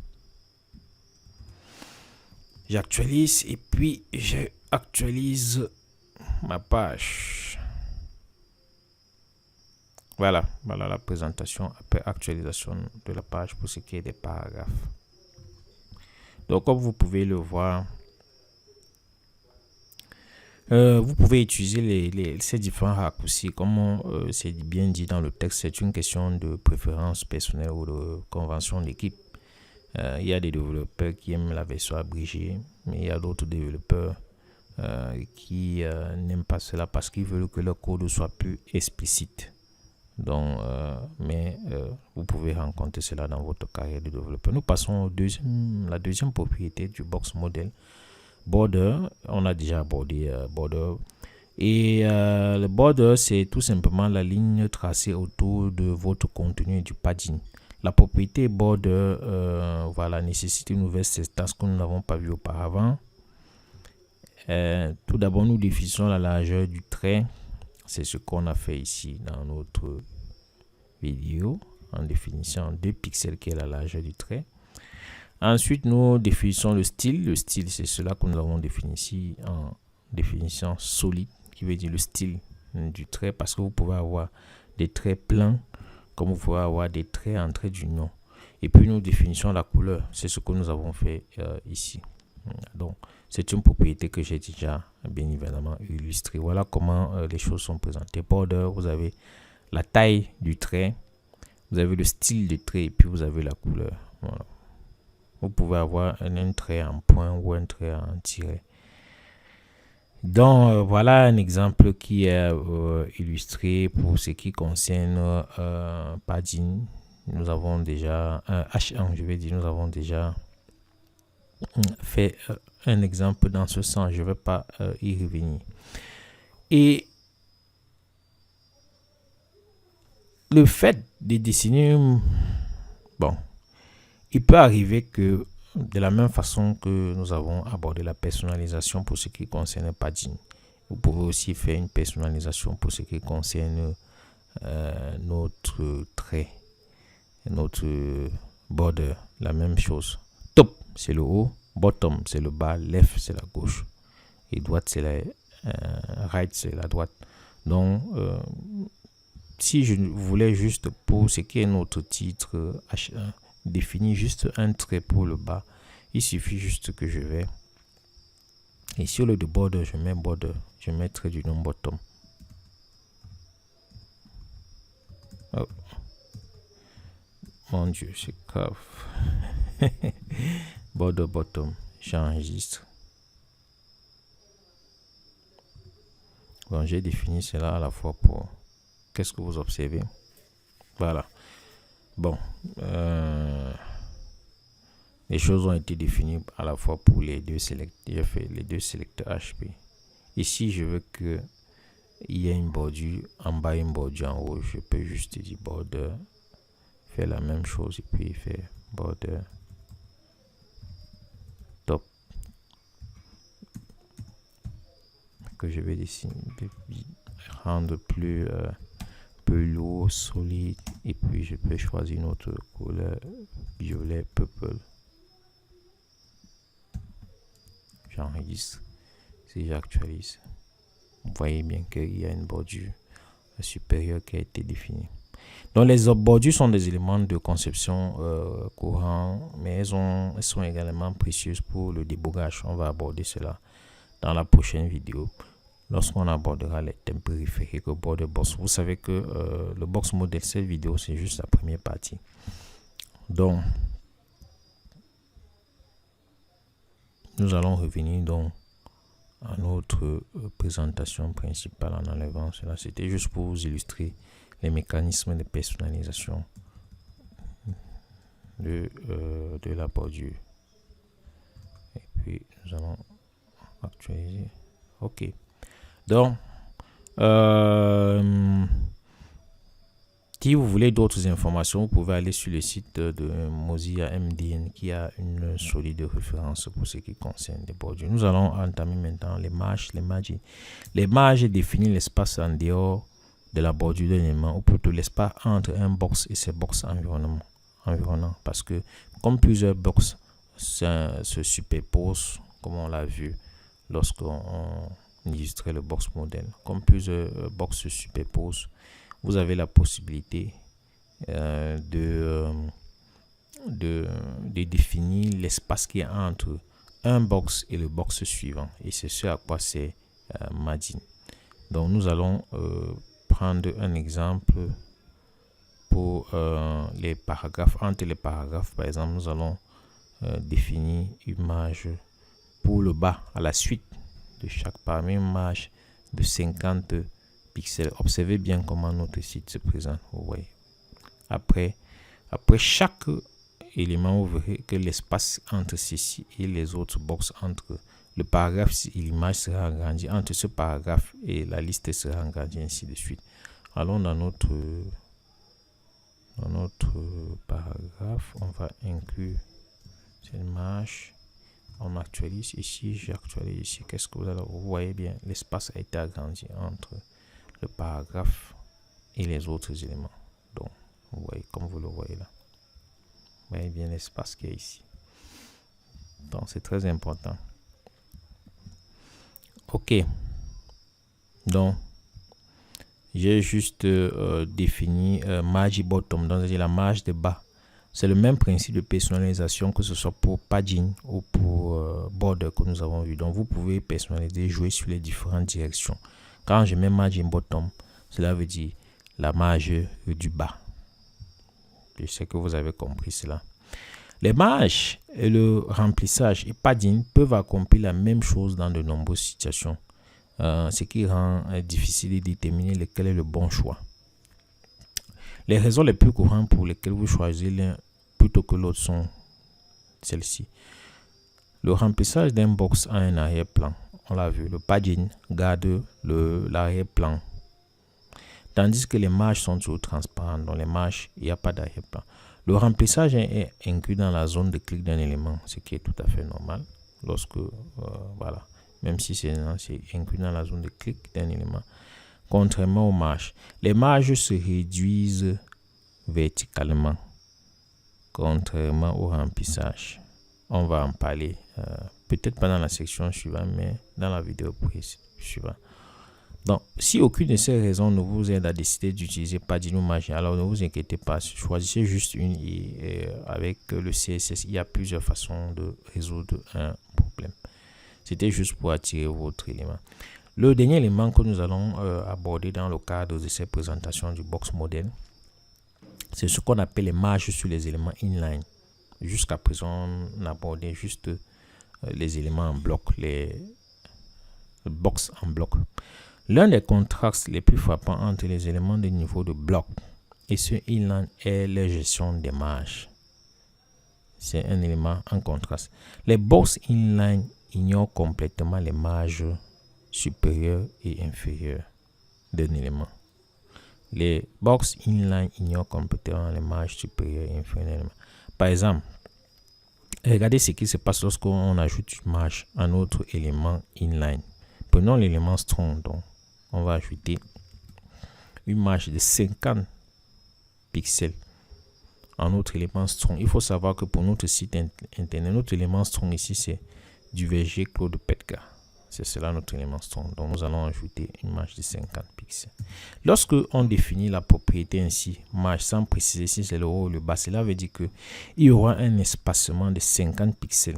J'actualise et puis j'actualise ma page. Voilà la présentation après actualisation de la page pour ce qui est des paragraphes. Donc, comme vous pouvez le voir, vous pouvez utiliser ces différents raccourcis. Comme c'est bien dit dans le texte, c'est une question de préférence personnelle ou de convention d'équipe. Il y a des développeurs qui aiment la version abrégée, mais il y a d'autres développeurs qui n'aiment pas cela parce qu'ils veulent que leur code soit plus explicite. Donc, vous pouvez rencontrer cela dans votre carrière de développeur. Nous passons la deuxième propriété du box model. Border, on a déjà abordé border. Et le border, c'est tout simplement la ligne tracée autour de votre contenu et du padding. La propriété border nécessite une nouvelle syntaxe que nous n'avons pas vue auparavant. Tout d'abord, nous définissons la largeur du trait. C'est ce qu'on a fait ici dans notre vidéo en définissant 2 pixels qui est la largeur du trait. Ensuite, nous définissons le style. Le style, c'est cela que nous avons défini ici en définition solide, qui veut dire le style du trait, parce que vous pouvez avoir des traits pleins, comme vous pouvez avoir des traits en trait d'union. Et puis, nous définissons la couleur. C'est ce que nous avons fait ici. Donc, c'est une propriété que j'ai déjà bien évidemment illustrée. Voilà comment les choses sont présentées. Border, vous avez la taille du trait, vous avez le style du trait et puis vous avez la couleur. Voilà. Vous pouvez avoir un trait en point ou un trait en tiret. Donc, voilà un exemple qui est illustré pour ce qui concerne padding. Nous avons déjà H1, je vais dire, nous avons déjà fait un exemple dans ce sens. Je ne vais pas y revenir. Et le fait de dessiner, bon, il peut arriver que de la même façon que nous avons abordé la personnalisation pour ce qui concerne le padding, vous pouvez aussi faire une personnalisation pour ce qui concerne notre trait, notre border, la même chose. Top, c'est le haut, bottom, c'est le bas, left, c'est la gauche, et droite, c'est la right, c'est la droite. Donc, si je voulais juste pour ce qui est notre titre H1, définir juste un trait pour le bas, il suffit juste que je vais et sur le de border, je mets border, je mets trait du nom bottom. Oh, Mon Dieu, c'est grave. Border bottom, j'enregistre. Bon, j'ai défini cela à la fois pour... Qu'est-ce que vous observez? Voilà. Bon. Les choses ont été définies à la fois pour les deux sélecteurs. J'ai fait les deux sélecteurs HP. Ici, je veux que il y ait une bordure en bas, une bordure en haut. Je peux juste dire border, faire la même chose et puis faire border top que je vais dessiner, rendre plus lourd, solide, et puis je peux choisir une autre couleur violet, purple. J'enregistre. Si j'actualise, vous voyez bien qu'il y a une bordure supérieure qui a été définie. Donc les bordures sont des éléments de conception courants, mais elles sont également précieuses pour le débogage. On va aborder cela dans la prochaine vidéo lorsqu'on abordera les thèmes périphériques au border box. Vous savez que le box model, cette vidéo, c'est juste la première partie. Donc nous allons revenir donc à notre présentation principale en enlevant cela. C'était juste pour vous illustrer les mécanismes de personnalisation de la bordure. Et puis nous allons actualiser. Ok. Donc si vous voulez d'autres informations, vous pouvez aller sur le site de Mozilla MDN qui a une solide référence pour ce qui concerne les bordures. Nous allons entamer maintenant les marges, les margins. Les marges définissent l'espace en dehors de la bordure d'un élément, ou plutôt l'espace entre un box et ses box environnants. Parce que comme plusieurs box se superposent, comme on l'a vu lorsqu'on illustrait le box modèle, comme plusieurs box se superposent, vous avez la possibilité de définir l'espace qui est entre un box et le box suivant. Et c'est ce à quoi c'est margin. Donc nous allons prendre un exemple pour les paragraphes. Entre les paragraphes, par exemple, nous allons définir une marge pour le bas à la suite de chaque paragraphe, une marge de 50 pixels. Observez bien comment notre site se présente. Vous voyez. Après chaque élément, vous verrez que l'espace entre ceci et les autres box, entre le paragraphe et l'image sera agrandi. Entre ce paragraphe et la liste sera agrandie, ainsi de suite. Allons dans notre paragraphe. On va inclure cette image. On actualise ici. J'actualise ici. Qu'est-ce que vous voyez bien? L'espace a été agrandi entre le paragraphe et les autres éléments. Donc, vous voyez, comme vous le voyez là. Vous voyez bien l'espace qui est ici. Donc, c'est très important. Ok. Donc, j'ai juste défini marge bottom, donc c'est la marge de bas. C'est le même principe de personnalisation que ce soit pour padding ou pour border que nous avons vu. Donc, vous pouvez personnaliser, jouer sur les différentes directions. Quand je mets margin bottom, cela veut dire la marge du bas. Je sais que vous avez compris cela. Les marges et le remplissage et padding peuvent accomplir la même chose dans de nombreuses situations, ce qui rend difficile de déterminer lequel est le bon choix. Les raisons les plus courantes pour lesquelles vous choisissez l'un plutôt que l'autre sont celles-ci. Le remplissage d'un box a un arrière-plan. On l'a vu, le padding garde l'arrière-plan. Tandis que les marges sont toujours transparentes. Dans les marges, il n'y a pas d'arrière-plan. Le remplissage est inclus dans la zone de clic d'un élément, ce qui est tout à fait normal. Lorsque, voilà, même si c'est inclus dans la zone de clic d'un élément. Contrairement aux marges, les marges se réduisent verticalement. Contrairement au remplissage. On va en parler, peut-être pas dans la section suivante, mais dans la vidéo suivante. Donc, si aucune de ces raisons ne vous aide à décider d'utiliser padding ou margin, alors ne vous inquiétez pas, choisissez juste une et avec le CSS, il y a plusieurs façons de résoudre un problème. C'était juste pour attirer votre élément. Le dernier élément que nous allons aborder dans le cadre de cette présentation du box model, C'est ce qu'on appelle les marges sur les éléments inline. Jusqu'à présent, on abordait juste les éléments en bloc, les box en bloc. L'un des contrastes les plus frappants entre les éléments de niveau de bloc et ce inline est la gestion des marges. C'est un élément en contraste. Les box inline ignorent complètement les marges supérieures et inférieures d'un élément. Les box inline ignorent complètement les marges supérieures et inférieures d'un élément. Par exemple, regardez ce qui se passe lorsqu'on ajoute une marge à un autre élément inline. Prenons l'élément strong, donc on va ajouter une marge de 50 pixels en notre élément strong. Il faut savoir que pour notre site internet, notre élément strong ici, c'est du VG Claude Petka. C'est cela notre élément strong. Donc nous allons ajouter une marge de 50 pixels. Lorsque on définit la propriété ainsi, marge sans préciser si c'est le haut ou le bas, cela veut dire qu'il y aura un espacement de 50 pixels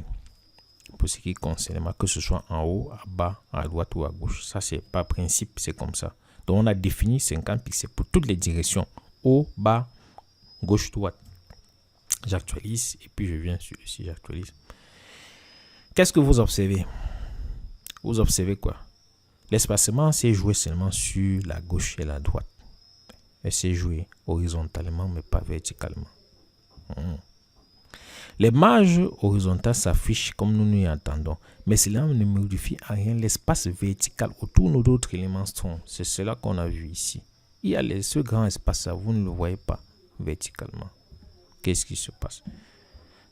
pour ce qui concerne, que ce soit en haut, à bas, à droite ou à gauche. Ça, c'est par principe, c'est comme ça. Donc on a défini 50 pixels pour toutes les directions, haut, bas, gauche, droite. J'actualise et puis je viens sur le site, j'actualise. Qu'est-ce que vous observez? Vous observez quoi? L'espacement s'est joué seulement sur la gauche et la droite. Elle s'est jouée horizontalement mais pas verticalement. Les marges horizontales s'affichent comme nous y entendons, mais cela ne modifie en rien l'espace vertical autour de d'autres éléments strong. C'est cela qu'on a vu ici. Il y a ce grand espace là, vous ne le voyez pas verticalement. Qu'est-ce qui se passe?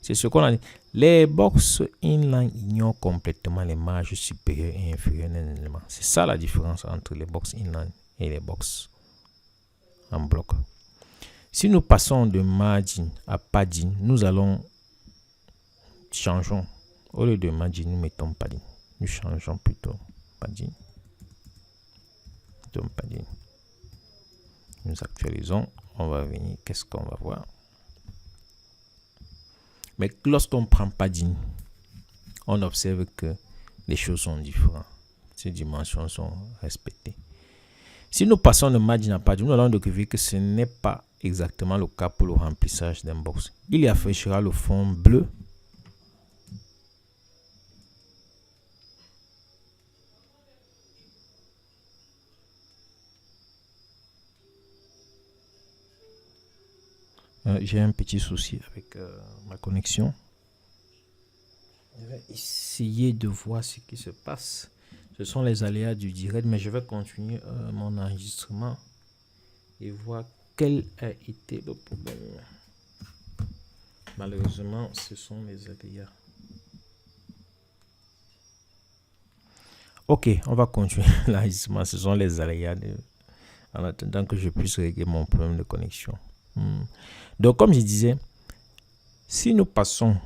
C'est ce qu'on a dit. Les box inline ignorent complètement les marges supérieures et inférieures d'un élément. C'est ça la différence entre les box inline et les box en bloc. Si nous passons de margin à padding, nous allons changeons. Au lieu de margin, nous mettons padding. Nous changeons plutôt padding. Padding. Nous actualisons. On va venir. Qu'est-ce qu'on va voir? Mais lorsqu'on prend padding, on observe que les choses sont différentes. Ces dimensions sont respectées. Si nous passons de margin à padding, nous allons découvrir que ce n'est pas exactement le cas pour le remplissage d'un box. Il y affichera le fond bleu. J'ai un petit souci avec ma connexion. Je vais essayer de voir ce qui se passe. Ce sont les aléas du direct, mais je vais continuer mon enregistrement et voir quel a été le problème. Malheureusement, ce sont les aléas. Ok, on va continuer l'enregistrement. Ce sont les aléas en attendant que je puisse régler mon problème de connexion. Donc, comme je disais, si nous passons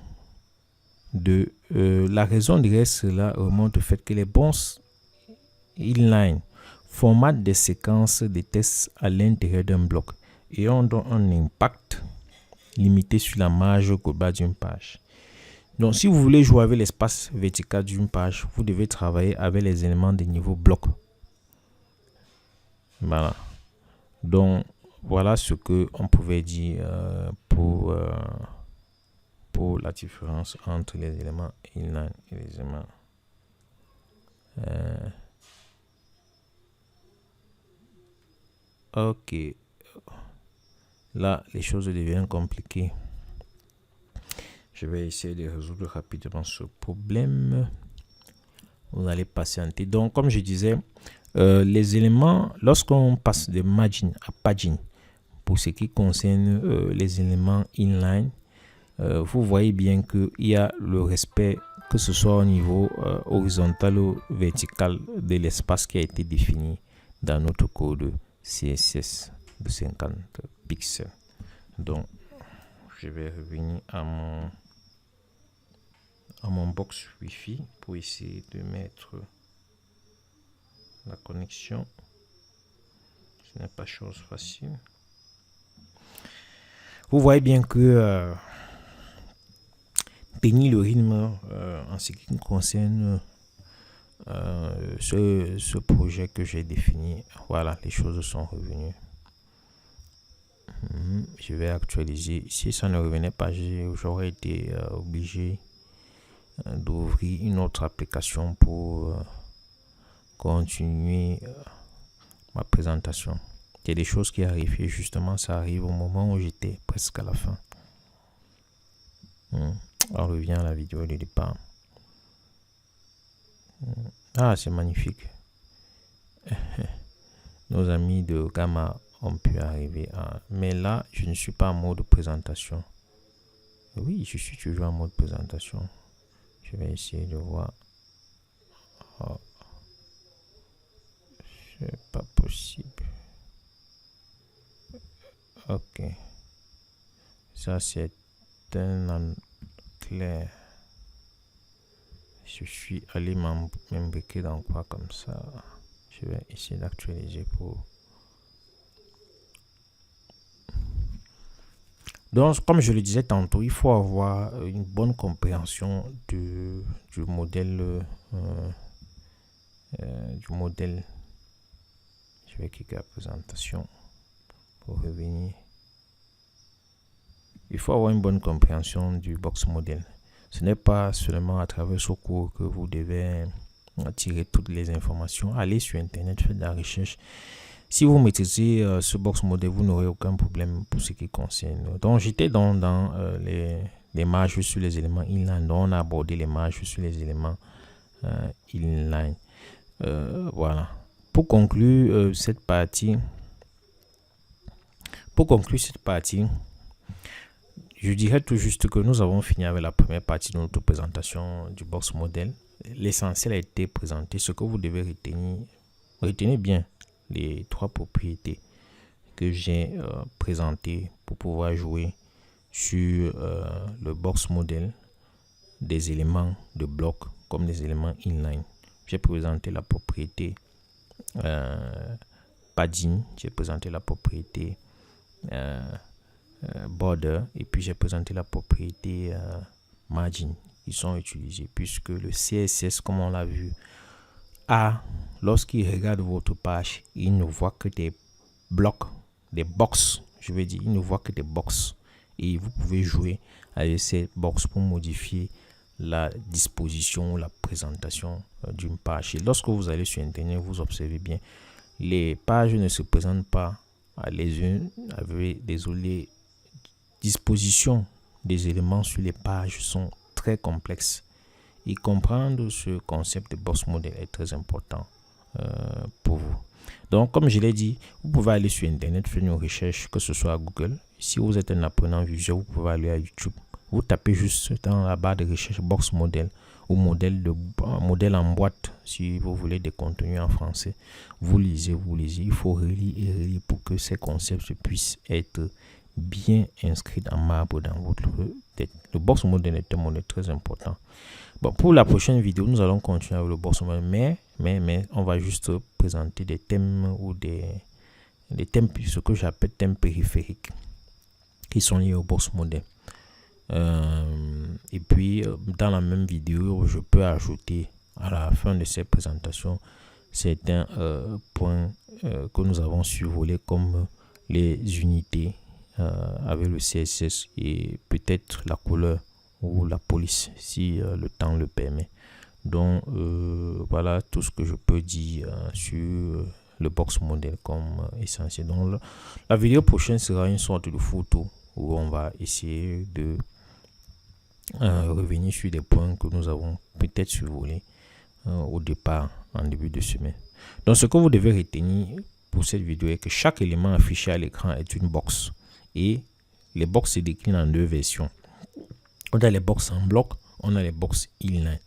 de la raison derrière cela remonte au fait que les box inline formatent des séquences de tests à l'intérieur d'un bloc et ont donc un impact limité sur la marge globale d'une page. Donc, si vous voulez jouer avec l'espace vertical d'une page, vous devez travailler avec les éléments de niveau bloc. Voilà. Donc, voilà ce que on pouvait dire pour la différence entre les éléments inline et les éléments ok. Là, les choses deviennent compliquées. Je vais essayer de résoudre rapidement ce problème. Vous allez patienter. Donc, comme je disais, les éléments, lorsqu'on passe de margin à padding, pour ce qui concerne les éléments inline, vous voyez bien qu'il y a le respect, que ce soit au niveau horizontal ou vertical, de l'espace qui a été défini dans notre code CSS de 50 pixels. Donc, je vais revenir à mon box Wi-Fi pour essayer de mettre la connexion. Ce n'est pas chose facile. Vous voyez bien que tenir le rythme en ce qui concerne ce projet que j'ai défini, voilà, les choses sont revenues. Je vais actualiser. Si ça ne revenait pas, j'aurais été obligé d'ouvrir une autre application pour continuer ma présentation. Il y a des choses qui arrivent et justement ça arrive au moment où j'étais presque à la fin. On revient à la vidéo de départ. Ah, c'est magnifique. Nos amis de Gamma ont pu arriver à... Mais là, je ne suis pas en mode présentation. Oui, je suis toujours en mode présentation. Je vais essayer de voir. Oh. C'est pas possible. Ok. Ça, c'est un clair. Je suis allé m'imbriquer dans quoi comme ça. Je vais essayer d'actualiser pour... Donc, comme je le disais tantôt, il faut avoir une bonne compréhension du modèle. Je vais cliquer à présentation pour revenir. Il faut avoir une bonne compréhension du box model. Ce n'est pas seulement à travers ce cours que vous devez tirer toutes les informations. Allez sur Internet, faites de la recherche. Si vous maîtrisez ce box model, vous n'aurez aucun problème pour ce qui concerne. Donc, j'étais dans les marges sur les éléments inline. Donc, on a abordé les marges sur les éléments inline. Voilà. Pour conclure cette partie, je dirais tout juste que nous avons fini avec la première partie de notre présentation du box model. L'essentiel a été présenté. Ce que vous devez retenir, retenez bien les 3 propriétés que j'ai présentées pour pouvoir jouer sur le box model des éléments de bloc comme des éléments inline. J'ai présenté la propriété padding, j'ai présenté la propriété border et puis j'ai présenté la propriété margin. Ils sont utilisés puisque le CSS, comme on l'a vu, lorsqu'il regarde votre page, il ne voit que des blocs, des box, je veux dire, il ne voit que des box et vous pouvez jouer avec ces box pour modifier la disposition ou la présentation d'une page. Et lorsque vous allez sur Internet, vous observez bien, les pages ne se présentent pas les unes avec les dispositions des éléments sur les pages sont très complexes. Et comprendre ce concept de box model est très important pour vous. Donc, comme je l'ai dit, vous pouvez aller sur Internet, faire une recherche, que ce soit à Google. Si vous êtes un apprenant visuel, vous pouvez aller à YouTube. Vous tapez juste dans la barre de recherche box model ou modèle en boîte si vous voulez des contenus en français. Vous lisez. Il faut relire et relire pour que ces concepts puissent être bien inscrits en marbre dans votre tête. Le box model est un modèle très important. Bon, pour la prochaine vidéo, nous allons continuer avec le box model, mais on va juste présenter des thèmes ou des thèmes, ce que j'appelle thèmes périphériques qui sont liés au box model. Et puis dans la même vidéo, je peux ajouter à la fin de cette présentation certains points que nous avons survolés comme les unités avec le CSS et peut-être la couleur ou la police si le temps le permet. Donc voilà tout ce que je peux dire sur le box model comme essentiel. Donc la vidéo prochaine sera une sorte de photo où on va essayer de revenir sur des points que nous avons peut-être survolés au départ en début de semaine. Donc ce que vous devez retenir pour cette vidéo est que chaque élément affiché à l'écran est une box et les box se déclinent en 2 versions. On a les box en bloc, on a les box inline.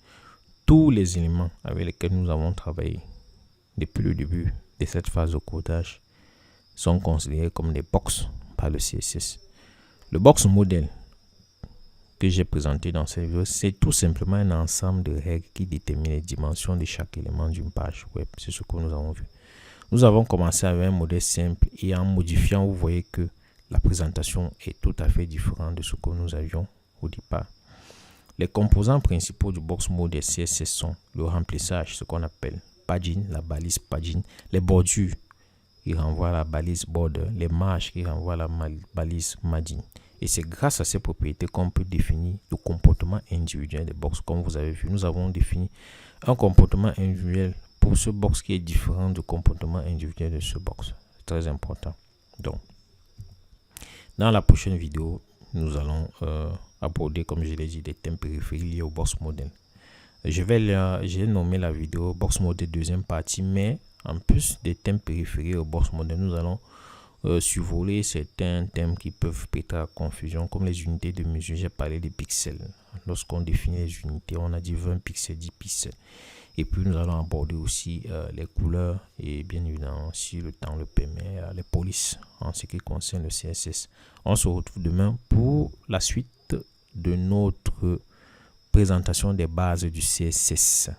Tous les éléments avec lesquels nous avons travaillé depuis le début de cette phase de codage sont considérés comme des box par le CSS. Le box model que j'ai présenté dans cette vidéo, c'est tout simplement un ensemble de règles qui déterminent les dimensions de chaque élément d'une page web. C'est ce que nous avons vu. Nous avons commencé avec un modèle simple et en modifiant, vous voyez que la présentation est tout à fait différente de ce que nous avions au départ. Les composants principaux du box model CSS sont le remplissage, ce qu'on appelle padding, la balise padding, les bordures qui renvoient à la balise border, les marges qui renvoient à la balise margin. Et c'est grâce à ces propriétés qu'on peut définir le comportement individuel des box. Comme vous avez vu, nous avons défini un comportement individuel pour ce box qui est différent du comportement individuel de ce box. C'est très important. Donc, dans la prochaine vidéo, nous allons aborder, comme je l'ai dit, des thèmes périphériques liés au box model. J'ai nommé la vidéo box model deuxième partie, mais en plus des thèmes périphériques au box model, nous allons survoler certains thèmes qui peuvent prêter à confusion, comme les unités de mesure. J'ai parlé des pixels. Lorsqu'on définit les unités, on a dit 20 pixels, 10 pixels. Et puis nous allons aborder aussi les couleurs et bien évidemment, si le temps le permet, les polices en ce qui concerne le CSS. On se retrouve demain pour la suite de notre présentation des bases du CSS.